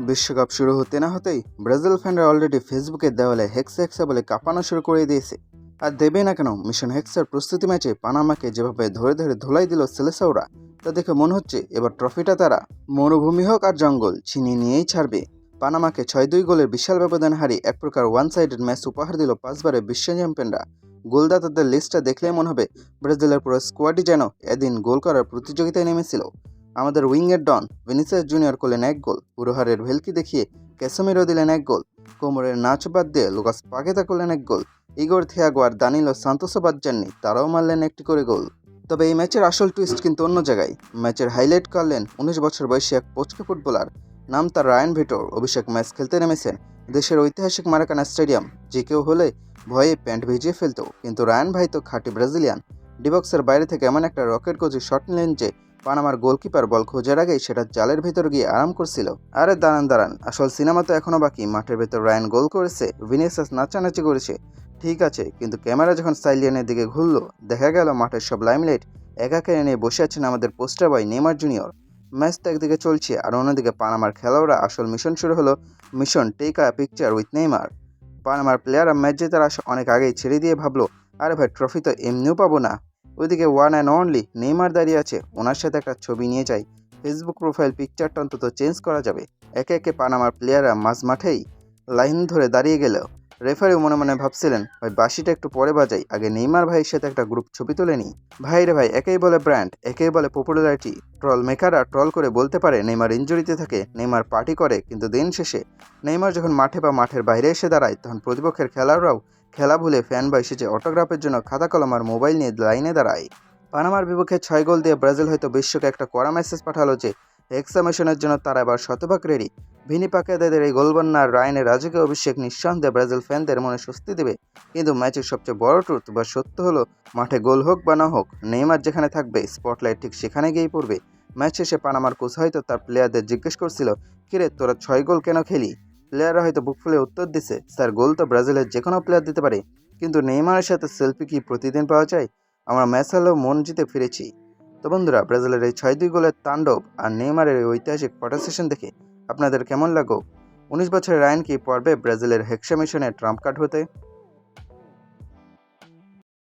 বিশ্বকাপ শুরু হতে না হতেই ব্রাজিল ফ্যানরা অলরেডি ফেসবুকের দেওয়ালে হেক্সা হেক্সা বলে কাঁপানো শুরু করে দিয়েছে। আর দেবে না কেন, মিশন হেক্সার প্রস্তুতি ম্যাচে পানামাকে যেভাবে ধরে ধরে ধোলাই দিল সেলেসাওরা, তা দেখে মনে হচ্ছে এবার ট্রফিটা তারা মরুভূমি হোক আর জঙ্গল ছিনিয়ে নিয়েই ছাড়বে। পানামাকে 6-2 গোলের বিশাল ব্যবধান হারিয়ে এক প্রকার ওয়ান সাইডেড ম্যাচ উপহার দিল 5বারের বিশ্ব চ্যাম্পিয়নরা। গোলদাতাদের লিস্টটা দেখলেই মনে হবে ব্রাজিলের পুরো স্কোয়াডই যেন এদিন গোল করার প্রতিযোগিতায় নেমেছিল। আমাদের উইংয়ের ডন ভিনিসিয়াস জুনিয়র করলেন এক গোল, পুরোহারের ভেলকি দেখিয়ে ক্যাসেমিরো দিলেন এক গোল, কোমরের নাচ বাদ দিয়ে লুকাস পাকেতা করলেন এক গোল, ইগোর থিয়াগো আর দানিলো সান্তোসও বাদ যাননি, তারাও মারলেন একটি করে গোল। তবে এই ম্যাচের আসল টুইস্ট কিন্তু অন্য জায়গায়। ম্যাচের হাইলাইট করলেন 19 বছর বয়সী এক পোচকে ফুটবলার, নাম তার রায়ান ভিটোর। অভিষেক ম্যাচ খেলতে নেমেছেন দেশের ঐতিহাসিক মারাকানা স্টেডিয়াম। যে কেউ হলে ভয়ে প্যান্ট ভিজিয়ে ফেলতো, কিন্তু রায়ান ভাই তো খাঁটি ব্রাজিলিয়ান। ডিবক্সের বাইরে থেকে এমন একটা রকেট গজি শট নিলেন যে পানামার গোলকিপার বল খোঁজার আগেই সেটা জালের ভেতর গিয়ে আরাম করছিল। আরে দাঁড়ান দাঁড়ান, আসল সিনেমা তো এখনো বাকি। মাঠের ভেতর রায়ান গোল করেছে, ভিনিসিয়াস নাচানাচি করেছে, ঠিক আছে, কিন্তু ক্যামেরা যখন সাইলিয়ানের দিকে ঘুরলো, দেখা গেল মাঠের সব লাইমলাইট একাকে নিয়ে বসে আছেন আমাদের পোস্টার বয় নেইমার জুনিয়র। ম্যাচ তো একদিকে চলছে আর অন্যদিকে পানামার খেলোয়াড়রা আসল মিশন শুরু হলো, mission take a picture with Neymar. পানামার প্লেয়াররা ম্যাচ জেতার আশা অনেক আগেই ছেড়ে দিয়ে ভাবলো, আরে ভাই ট্রফি তো এমনিও পাবো না। ওইদিকে ওয়ান অ্যান্ড অনলি নেইমার দাঁড়িয়ে আছে, ওনার সাথে একটা ছবি নিয়ে যাই, ফেসবুক প্রোফাইল পিকচারটা অন্তত চেঞ্জ করা যাবে। একে একে পানামার প্লেয়াররা মাঝ মাঠেই লাইন ধরে দাঁড়িয়ে গেলেও রেফারিও মনে মনে ভাবছিলেন, ভাই বাঁশিটা একটু পরে বাজাই, আগে নেইমার ভাইয়ের সাথে একটা গ্রুপ ছবি তুলে নিই। ভাই রে ভাই, একেই বলে ব্র্যান্ড, একেই বলে পপুলারিটি। ট্রল মেকাররা ট্রল করে বলতে পারে নেইমার ইনজুরিতে থাকে, নেইমার পার্টি করে, কিন্তু দিন শেষে নেইমার যখন মাঠে বা মাঠের বাইরে এসে দাঁড়ায়, তখন প্রতিপক্ষের খেলোয়াড়রাও খেলা ভুলে ফ্যান বা এসেছে অটোগ্রাফের জন্য খাতা কলম আর মোবাইল নিয়ে লাইনে দাঁড়ায়। পানামার বিপক্ষে 6 গোল দিয়ে ব্রাজিল হয়তো বিশ্বকে একটা কড়া মেসেজ পাঠালো যে এক্সামিশনের জন্য তারা এবার শতভাগ রেডি। ভিনি পাকেদাদের এই গোলবন্যা আর রায়ানের রাজকীয় অভিষেক নিঃসন্দেহে ব্রাজিল ফ্যানদের মনে স্বস্তি দেবে। কিন্তু ম্যাচের সবচেয়ে বড় ট্রুথ বা সত্য হলো, মাঠে গোল হোক বা না হোক, নেইমার যেখানে থাকবে স্পটলাইট ঠিক সেখানে গিয়েই পড়বে। ম্যাচ শেষে পানামার কোচ হয়তো তার প্লেয়ারদের জিজ্ঞেস করছিল, কিরে তোরা 6 গোল কেন খেলি? প্লেয়াররা হয়তো বুক ফুলে উত্তর দিছে, স্যার গোল তো ব্রাজিলের যে কোনো প্লেয়ার দিতে পারে, কিন্তু নেইমারের সাথে সেলফি কি প্রতিদিন পাওয়া যায়? আমরা ম্যাচ হলেও মন জিতে ফিরেছি। তো বন্ধুরা, ব্রাজিলের এই 6-2 গোলের তাণ্ডব আর নেইমারের এই ঐতিহাসিক ফটো সেশন দেখে আপনাদের কেমন লাগো? 19 বছরের রায়ান কি পারবে ব্রাজিলের হেক্সা মিশনের ট্রাম্প কার্ড হতে?